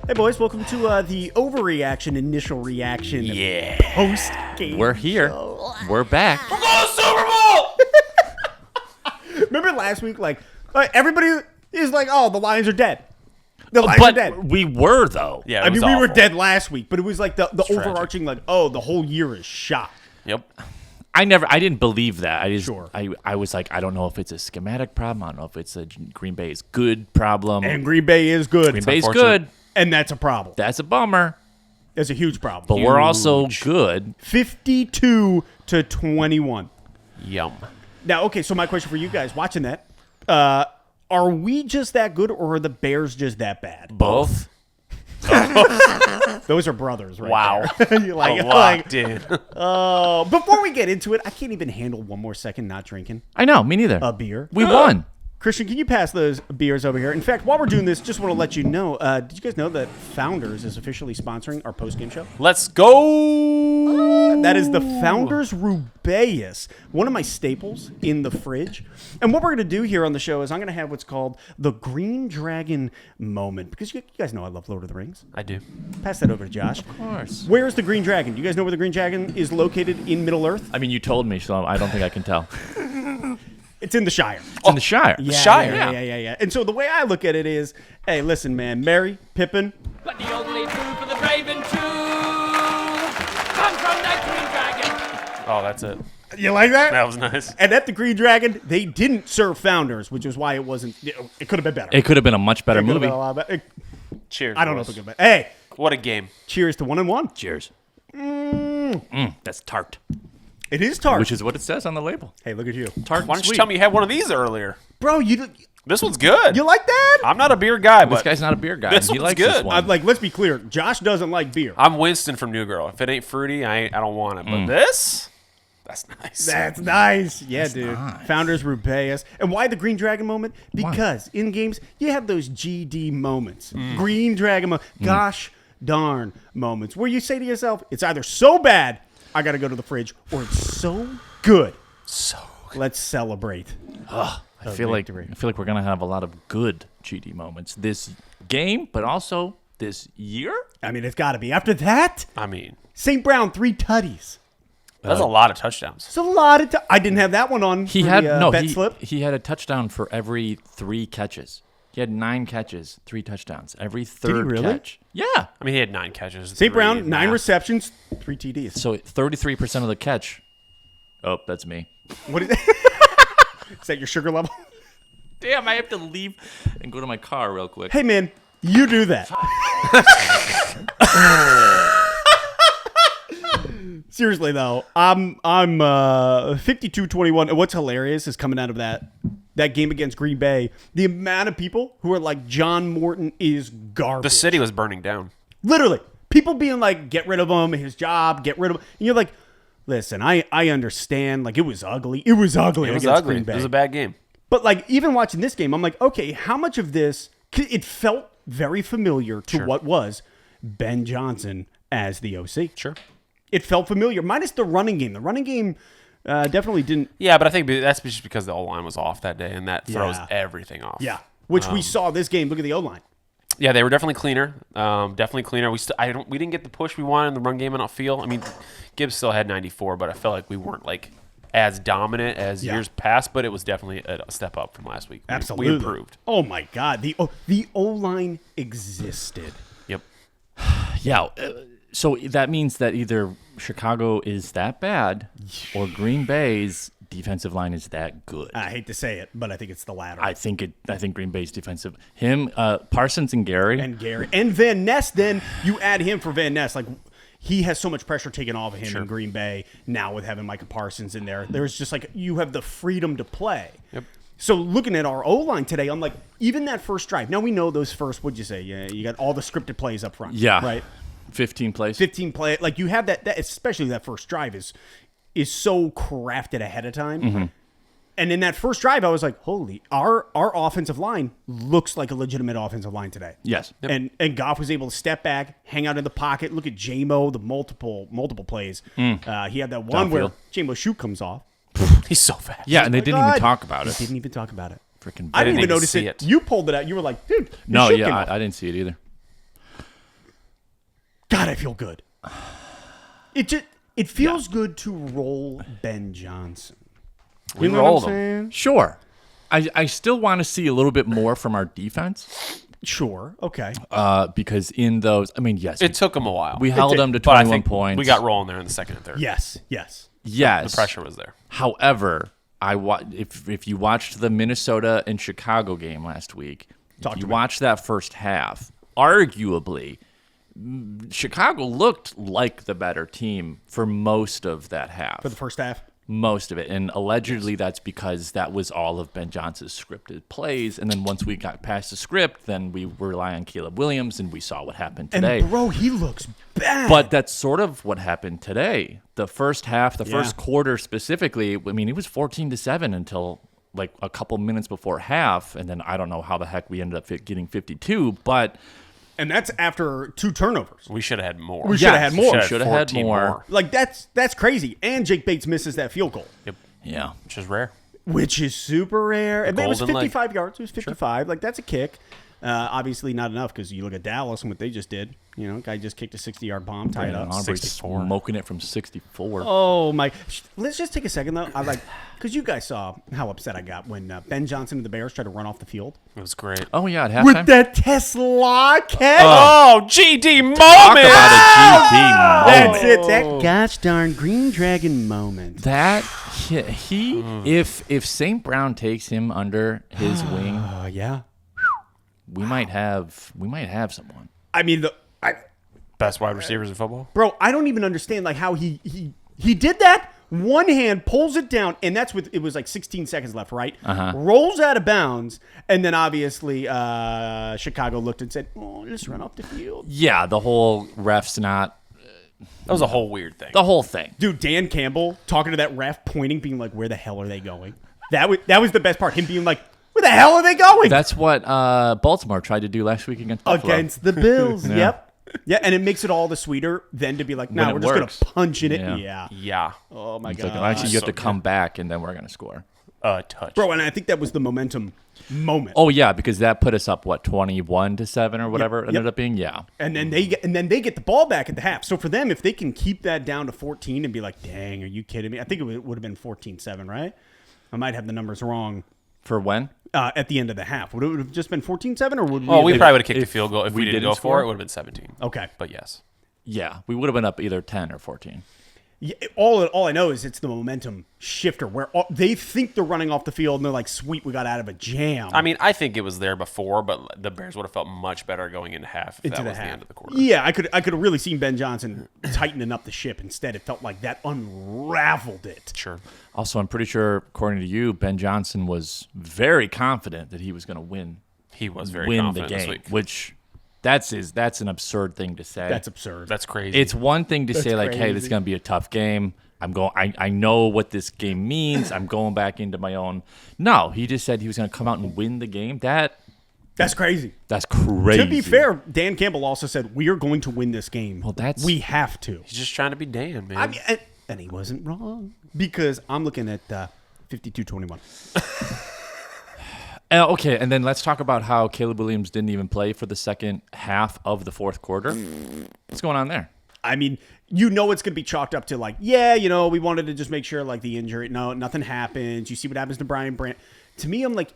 Hey boys, welcome to the overreaction, initial reaction, post-game. We're here. Show. We're back. We're going to Super Bowl! Remember last week, everybody is like, "Oh, the Lions are dead." The Lions are dead. But we were though. Yeah, I mean, we awful. were dead last week, but it was like the tragic. overarching, the whole year is shot. Yep. I didn't believe that. Sure. I was like, I don't know if it's a schematic problem. I don't know if it's a Green Bay is good problem. And Green Bay is good. Green Bay's unfortunate. good. And that's a problem. That's a bummer. That's a huge problem. But we're also good. 52-21. Yum. Now, okay, so my question for you guys watching that, are we just that good or are the Bears just that bad? Both. Those are brothers, right? Wow. there. You're Locked in. Before we get into it, I can't even handle one more second not drinking I know. Me neither. a beer. We won. Christian, can you pass those beers over here? In fact, while we're doing this, just want to let you know, did you guys know that Founders is officially sponsoring our post-game show? Let's go. That is the Founders Rubaeus, one of my staples in the fridge. And what we're going to do here on the show is I'm going to have what's called the Green Dragon moment. Because you guys know I love Lord of the Rings. I do. Pass that over to Josh. Of course. Where's the Green Dragon? Do you guys know where the Green Dragon is located in Middle-earth? I mean, you told me, so I don't think I can tell. It's in the Shire. It's in the Shire. Yeah, Shire. Yeah. And so the way I look at it is, hey, listen, man, Merry, Pippin, But the only food for the brave and true comes from that green dragon. Oh, that's it. you like that? That was nice. And at the Green Dragon, they didn't serve Founders, which is why it wasn't. It could have been better. It could have been a much better It could have movie. been a lot better. Cheers. I don't know if boys. it could have been. Hey, What a game. cheers to 1-1. Cheers. That's tart, It is tart. which is what it says on the label. Hey, look at you, Tart. Why and don't you sweet. tell me you had one of these earlier? bro. You This one's good. like that? I'm not a beer guy, This but guy's not a beer guy. This He one's likes good. this one. Let's be clear. Josh doesn't like beer. I'm Winston from New Girl. If it ain't fruity, I don't want it. But this, that's nice. That's nice. Yeah, dude. nice. Founders Rubaeus. And why the Green Dragon moment? Because in games, you have those GD moments. Green Dragon moment. Gosh darn moments where you say to yourself, it's either so bad, I got to go to the fridge, or it's so good. So good. Let's celebrate. I feel like we're gonna have a lot of good GD moments this game, but also this year. I mean, it's got to be. After that, I mean, St. Brown, 3 tutties. that's a lot of touchdowns. It's a lot of I didn't have that one on He for had the, no. bet slip. He had a touchdown for every 3 catches. He had 9 catches, 3 touchdowns. Every third really? catch. Yeah. I mean, he had 9 catches. St. 3 Brown, 9 math. receptions, 3 TDs. So 33% of the catch. Oh, that's me. What is Is that your sugar level? Damn, I have to leave and go to my car real quick. Hey, man, you do that. Seriously, though, I'm 52-21, and what's hilarious is coming out of that game against Green Bay, the amount of people who are like, John Morton is garbage. The city was burning down. Literally. People being like, get rid of him, his job, get rid of him. And you're like, listen, I understand. Like, it was ugly. It was ugly It was against ugly. Green Bay. It was a bad game. But, like, even watching this game, I'm like, okay, how much of this, it felt very familiar to what was Ben Johnson as the OC. Sure. It felt familiar, minus the running game. The running game definitely didn't. Yeah, but I think that's just because the O-line was off that day, and that throws Yeah. everything off. Yeah, which we saw this game. Look at the O-line. Yeah, they were definitely cleaner. Definitely cleaner. We didn't get the push we wanted in the run game. I don't feel. I mean, Gibbs still had 94, but I felt like we weren't like as dominant as years past. But it was definitely a step up from last week. Absolutely. we improved. Oh, my God. The O-line existed. Yep. Yeah. So that means that either Chicago is that bad or Green Bay's defensive line is that good. I hate to say it, but I think it's the latter. I think Green Bay's defensive. Parsons and Gary. And Gary. And Van Ness, then you add him for Van Ness. Like, he has so much pressure taken off of him in Green Bay now with having Micah Parsons in there. There's just like, you have the freedom to play. Yep. So looking at our O-line today, I'm like, even that first drive. Now we know those first, what'd you say? Yeah, you got all the scripted plays up front. Yeah. Right? 15 plays. 15 play. Like, you have that especially that first drive is so crafted ahead of time. Mm-hmm. And in that first drive, I was like, holy, our offensive line looks like a legitimate offensive line today. Yes. And Goff was able to step back, hang out in the pocket. Look at Jamo, the multiple plays. He had that one where Downfield. Jamo's shoe comes off. He's so fast. Yeah, and they didn't God. even talk about it. They didn't even talk about it. Freaking. I didn't even even notice see it. it. You pulled it out. You were like, dude, your No, shoe yeah, came off. I didn't see it either. God, I feel good. It feels good to roll Ben Johnson. We You know rolled what I'm him. saying? Sure. I still want to see a little bit more from our defense Sure. Okay. because in those, I mean, yes, It took him a while. we held them to but I 21 think points. we got rolling there in the second and third. Yes. Yes. yes. The pressure was there. However, if you watched the Minnesota and Chicago game last week, Talk if to you me. watched that first half, arguably, Chicago looked like the better team for most of that half. For the first half. Most of it. And allegedly that's because that was all of Ben Johnson's scripted plays. And then once we got past the script, then we rely on Caleb Williams, and we saw what happened today. And bro, he looks bad. But that's sort of what happened today. The first half, the first Yeah. quarter specifically, I mean, it was 14-7 until like a couple minutes before half. And then I don't know how the heck we ended up getting 52, but And that's after 2 turnovers. We should have had more. We shoulda had more. Should have had 14 more. Like that's crazy. And Jake Bates misses that field goal, Yep. Yeah. Which is rare. which is super rare. And it was golden leg. 55 yards. It was 55. Like that's a kick. Obviously not enough because you look at Dallas and what they just did. You know, guy just kicked a 60-yard bomb, tied Brandon up. Aubrey 64. smoking it from 64. Oh my! Let's just take a second though. I because you guys saw how upset I got when Ben Johnson and the Bears tried to run off the field It was great. Oh, yeah, at halftime. with that TeSlaa catch. Oh, GD moment. Talk about a GD moment. That's it. That gosh darn Green Dragon moment. That he if St. Brown takes him under his wing, Yeah. we might have someone. I mean, Best wide receivers in football. bro, I don't even understand like how he did that. One hand pulls it down, and that's with it was like 16 seconds left, right? Rolls out of bounds, and then obviously Chicago looked and said, "Oh, let's run off the field." Yeah, the whole ref's not That was a whole weird thing. the whole thing. Dude, Dan Campbell talking to that ref, pointing, being like, "Where the hell are they going?" That was the best part. Him being like, "Where the hell are they going?" That's what Baltimore tried to do last week against Buffalo. Against the Bills. Yeah. Yep. Yeah, and it makes it all the sweeter then to be like, "No, When we're it just works. gonna punch in it." Yeah. Yeah. Yeah. Oh my It's god. like, actually, you have So to come back, and then we're gonna score. Touch. Bro, and I think that was the momentum moment. Oh yeah, because that put us up 21-7 or whatever it ended Yep. up being. Yeah. And then they get the ball back at the half. So for them, if they can keep that down to 14 and be like, "Dang, are you kidding me?" I think it would have been 14-7, right? I might have the numbers wrong. For when? At the end of the half, would it have just been 14-7, or would we? Well, we have probably would have kicked if the field goal if we we didn't didn't go for score? it. It would have been 17. Okay. But yes. Yeah, we would have been up either 10 or 14. Yeah, all I know is it's the momentum shifter where they think they're running off the field and they're like, "Sweet, we got out of a jam." I mean, I think it was there before, but the Bears would have felt much better going into half if into that the was the half. end of the quarter. Yeah, I could have really seen Ben Johnson tightening up the ship. Instead, it felt like that unraveled it. Sure. Also, I'm pretty sure, according to you, Ben Johnson was very confident that he was going to win He was very the confident this game, week. which that's an absurd thing to say. That's absurd. That's crazy. It's one thing to say like, "Hey, this is crazy. going to be a tough game. I know what this game means. I'm going back into my own." No, he just said he was going to come out and win the game. That's crazy. That's crazy. To be fair, Dan Campbell also said, "We are going to win this game. Well, that's- we have to." He's just trying to be Dan, man. I mean, and he wasn't wrong because I'm looking at 52-21. Okay, and then let's talk about how Caleb Williams didn't even play for the second half of the fourth quarter. What's going on there? I mean, you know it's going to be chalked up to like, yeah, you know, we wanted to just make sure like the injury. No, nothing happens. You see what happens to Brian Brandt. To me, I'm like,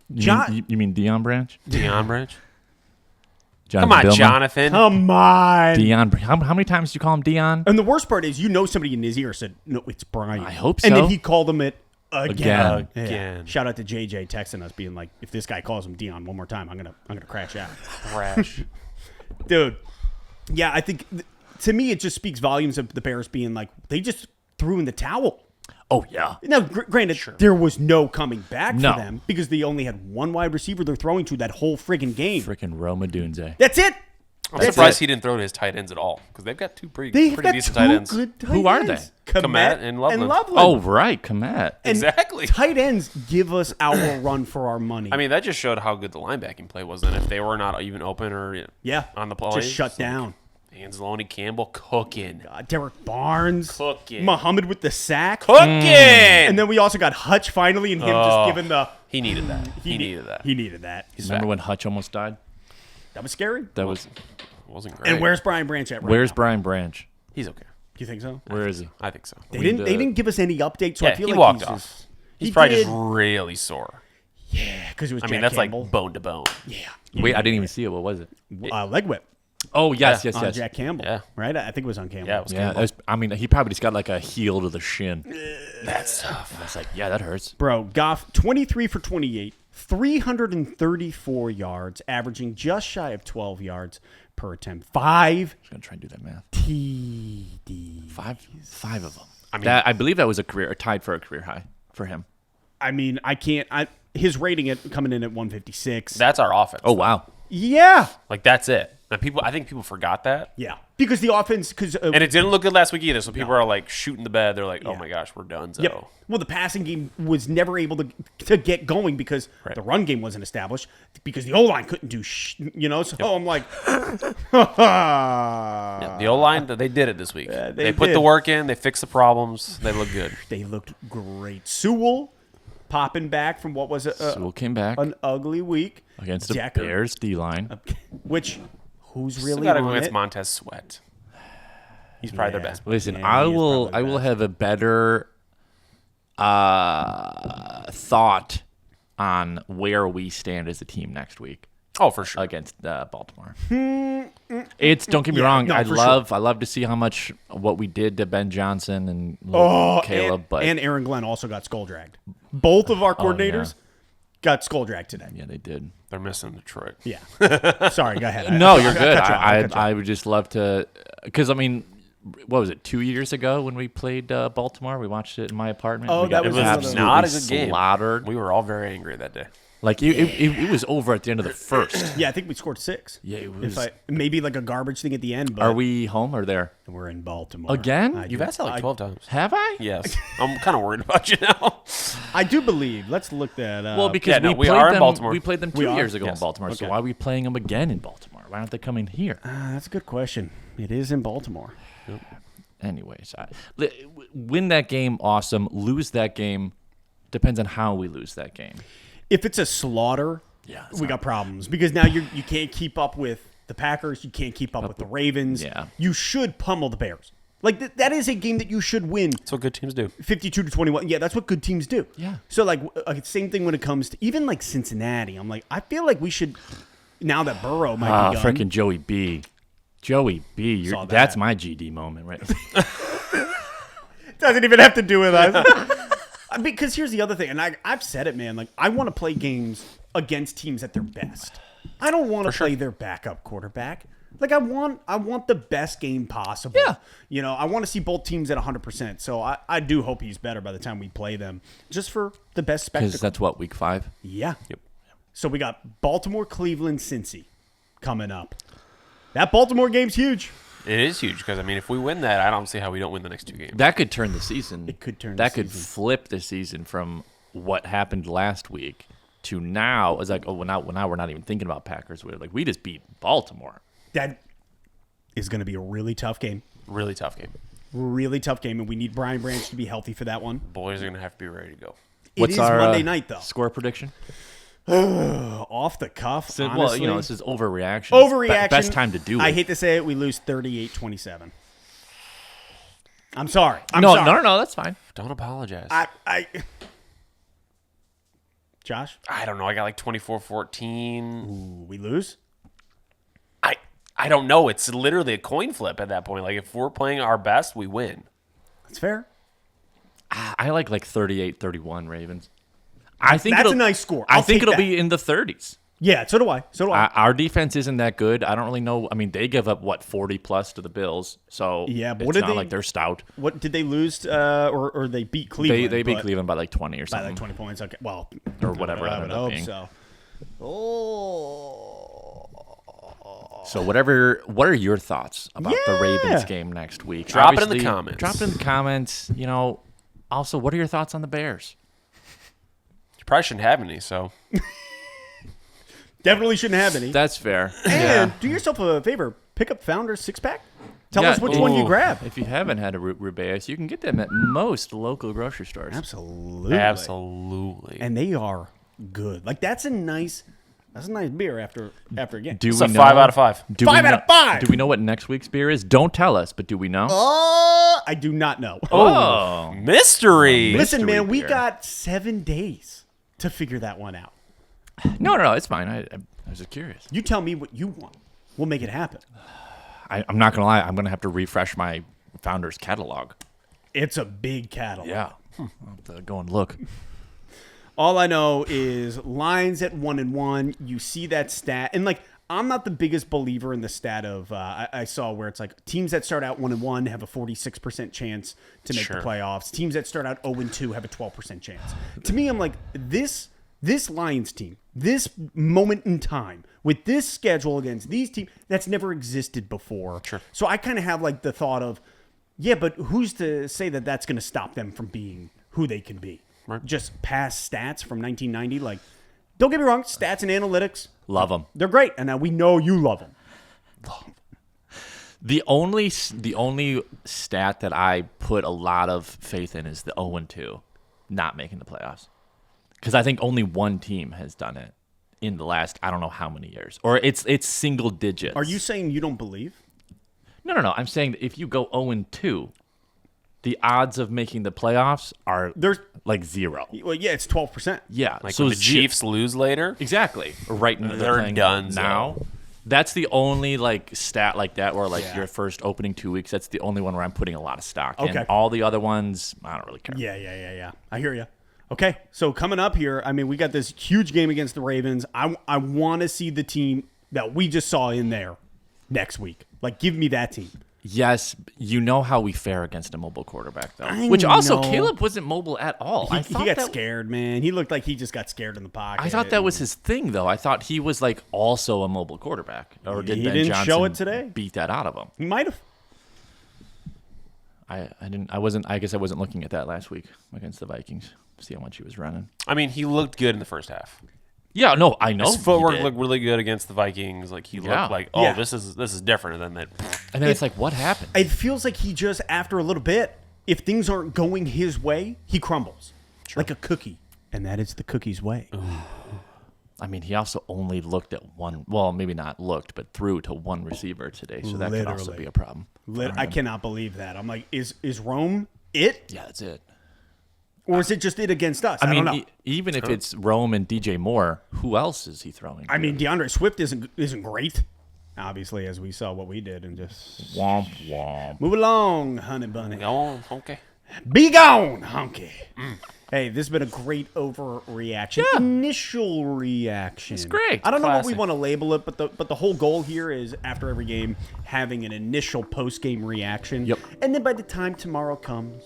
You mean Deion Branch? Deion Branch? Jonathan Come on, Billman? Jonathan. come on. Deion. How many times do you call him Deion? And the worst part is, you know, somebody in his ear said, "No, it's Brian." I hope And so. then he called him it again. Again. Shout out to JJ texting us, being like, "If this guy calls him Dion one more time, I'm gonna crash out." Crash. Dude. Yeah, I think to me it just speaks volumes of the Bears being like, they just threw in the towel. Oh yeah. Now, granted, there was no coming back No. for them because they only had one wide receiver they're throwing to that whole friggin' game. Freaking Roma Dunze. That's it. I'm That's surprised it. he didn't throw to his tight ends at all because they've got two pretty They've got decent two tight ends. good tight Who are ends. they? Komet and Loveland. Oh right, Komet. And Exactly. Tight ends give us our run for our money. I mean, that just showed how good the linebacking play was then. If they were not even open or yeah, on the play, just shut down. Anzalone Campbell cooking. Derek Barnes, Cooking. Muhammad with the sack, Cooking! and then we also got Hutch finally, and him just giving the. He needed that. He needed that. He needed that. Remember when Hutch almost died? That was scary. That was wasn't great. And where's Brian Branch at right Where's now? Brian Branch? He's okay. Do you think so? Where is he? I think so. They didn't give us any updates, so I Yeah, feel he like walked he's off. just... He's He probably did. just really sore. Yeah, because it was I Jack mean, that's Campbell. like bone to bone. Yeah. Wait, I didn't even see it. What was it? Leg whip Oh, yes, Yeah, yes, on yes. Jack Campbell. Yeah. Right? I think it was on Campbell. Yeah, it was Yeah, Campbell. I mean, he probably just got like a heel to the shin. That's tough. And I was like, yeah, that hurts. Bro, Goff, 23 for 28, 334 yards, averaging just shy of 12 yards per attempt. 5 I'm gonna try and do that math. TD. Five of them. I mean- I believe that was tied for a career high for him. I mean, his rating coming in at 156. That's our offense. Oh wow. Yeah. Like, that's it. And I think people forgot that. Yeah. Because the offense, And it didn't look good last week either. So people No. are like shooting the bed. They're like, oh Yeah. my gosh, we're done. So. Yep. Well, the passing game was never able to get going because Right. the run game wasn't established because the O-line couldn't do So I'm like, Yeah, the O-line, they did it this week. they put did. the work in. They fixed the problems. They look good. they looked great. Sewell popping back from what was Sewell came back an ugly week against the Decker, Bears D line. which who's Still really got to on go against it? Montez Sweat. He's probably their best. Listen, Yeah, I he is will probably the best. have a better thought on where we stand as a team next week Oh, for sure. against Baltimore. It's don't get me Yeah, wrong. no, I for love to see how much what we did to Ben Johnson and Caleb, but and Aaron Glenn also got skull dragged. Both of our coordinators got skull dragged today. yeah, they did. They're missing Detroit. Yeah. Sorry, go ahead. No, you're good. cut you off. I cut you off. I would just love to, because I mean, what was it? 2 years ago when we played Baltimore, we watched it in my apartment. Oh, we that got was absolutely not a good game. slaughtered. We were all very angry that day. Like it was over at the end of the first. Yeah, I think we scored 6. Yeah, it was. Maybe like a garbage thing at the end. But Are we home or there We're in Baltimore again? You've asked that like 12 times. Have I? Yes. I'm kind of worried about you now. I do believe. Let's look that up. Well, because Yeah, no, we we played are in them. Baltimore. We played them We 2 are? years ago Yes. in Baltimore. So Okay. why are we playing them again in Baltimore? Why aren't they coming here? That's a good question. It is in Baltimore. Anyways, win that game, awesome. Lose that game, depends on how we lose that game. If it's a slaughter, Yeah, it's we not- got problems because now you can't keep up with the Packers. You can't keep up with the Ravens. Yeah. You should pummel the Bears. Like that is a game that you should win. That's what good teams do. 52-21. Yeah, that's what good teams do. Yeah. So like same thing when it comes to even like Cincinnati. I'm like, I feel like we should now that Burrow might be gone. Freaking Joey B. Joey B. Saw that. That's my GD moment, right? Doesn't even have to do with us. Because here's the other thing, and I've said it, man. Like I want to play games against teams at their best. I don't want to play their backup quarterback. Like I want the best game possible. Yeah. You know, I want to see both teams at 100%. So I do hope he's better by the time we play them, just for the best Because spectacle. that's what, week 5? Yeah. Yep. So we got Baltimore, Cleveland, Cincy coming up. That Baltimore game's huge. It is huge because, I mean, if we win that, I don't see how we don't win the next 2 games. That could turn the season. It could turn That the could season. flip the season from what happened last week to now. It's like, oh, well, now we're not even thinking about Packers. We're like, we just beat Baltimore. That is going to be a really tough game. Really tough game. Really tough game, and we need Brian Branch to be healthy for that one. Boys are going to have to be ready to go. It is Monday night, though. Score prediction? Off the cuff, So, honestly. well, you know, this is overreaction. Overreaction. Best time to do it. I hate to say it, we lose 38-27. I'm sorry. No, sorry. no, that's fine. Don't apologize. I Josh, I don't know. I got like 24-14. ooh, we lose? I don't know. It's literally a coin flip at that point. Like, if we're playing our best, we win. That's fair. I like 38-31 Ravens. I think That's it'll- a nice score. I I'll think take it'll that. be in the 30s. Yeah, so do I. Our defense isn't that good. I don't really know. I mean, they give up 40 plus to the Bills, so Yeah, but it's what did not they- like they're stout. What did they lose? Or they beat Cleveland? They beat but- Cleveland by like 20 or by something. like 20 points. Okay, well, Or whatever it I would ended up hope being. so. Oh, So what are your thoughts about the Yeah. Ravens game next week? Drop it in the Obviously, comments. Drop it in the comments. You know, also, what are your thoughts on the Bears? You probably shouldn't have any, so. definitely shouldn't have any. That's fair. And do yourself a favor. Pick up Founders 6-pack. Tell Yeah, us which one you ooh, grab. If you haven't had a Rubeus, you can get them at most local grocery stores. Absolutely. Absolutely. And they are good. Like that's a nice That's a nice beer after a game. Do It's we a know? 5 out of 5. Do 5 we out know, of 5. Do we know what next week's beer is? Don't tell us, but do we know? I do not know. Oh. Mystery. Listen, mystery man, we beer. got 7 days to figure that one out. No, it's fine. I was just curious. You tell me what you want. We'll make it happen. I'm not going to lie. I'm going to have to refresh my founder's catalog. It's a big catalog. Yeah. I'll have to go and look. All I know is Lions at 1-1. You see that stat, and like I'm not the biggest believer in the stat of I saw where it's like teams that start out 1-1 have a 46% chance to make the playoffs. Teams that start out 0-2 have a 12% chance. To me, I'm like this Lions team, this moment in time with this schedule against these teams that's never existed before. Sure. So I kind of have like the thought of, yeah, but who's to say that that's going to stop them from being who they can be? Right. Just past stats from 1990. Like, don't get me wrong, stats and analytics, Love them. they're great, and now we know you love them. The only stat that I put a lot of faith in is the 0-2 not making the playoffs. Because I think only one team has done it in the last I don't know how many years. Or it's single digits. Are you saying you don't believe? No. I'm saying that if you go 0-2, the odds of making the playoffs are There's like 0. well, yeah, it's 12%. Yeah. Like so when the ze- Chiefs lose later. Exactly. Right into They're the thing done, now. so. That's the only like stat like that where like Yeah. your first opening 2 weeks. That's the only one where I'm putting a lot of stock in. Okay. All the other ones, I don't really care. Yeah. I hear you. Okay, so coming up here, I mean, we got this huge game against the Ravens. I want to see the team that we just saw in there next week. Like, give me that team. Yes, you know how we fare against a mobile quarterback though. I Which also know. Caleb wasn't mobile at all. He got that, scared, man. He looked like he just got scared in the pocket. I thought that was his thing though. I thought he was like also a mobile quarterback. Or did He Ben didn't Johnson show it today. beat that out of him? He might have. I guess I wasn't looking at that last week against the Vikings. See how much he was running. I mean, he looked good in the first half. Yeah, no, I know. His he footwork did. looked really good against the Vikings. Like he Yeah. looked like, Yeah. this is different than that. And then it's like, what happened? It feels like he just, after a little bit, if things aren't going his way, he crumbles. Like a cookie. And that is the cookie's way. I mean, he also only looked at one. Well, maybe not looked, but threw to one receiver today. So that could also Literally. be a problem. I cannot believe that. I'm like, is Rome it? Yeah, that's it. Or is it just it against us? I mean, don't know. even if it's Rome and DJ Moore, who else is he throwing? I mean, DeAndre Swift isn't great. Obviously, as we saw what we did, and just womp womp. move along, honey bunny. Oh, okay. Be gone, honky. Hey, this has been a great overreaction. Yeah. Initial reaction. It's great. I don't know what we Classic. want to label it, but the whole goal here is after every game having an initial post-game reaction. Yep. And then by the time tomorrow comes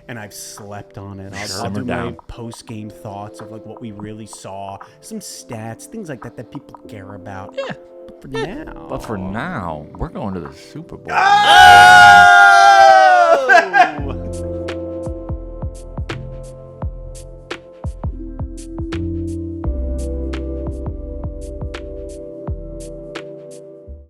and I've slept on it, I'll Simmer do down. my post-game thoughts of like what we really saw, some stats, things like that people care about. Yeah. But for now. But for now, we're going to the Super Bowl. Ah!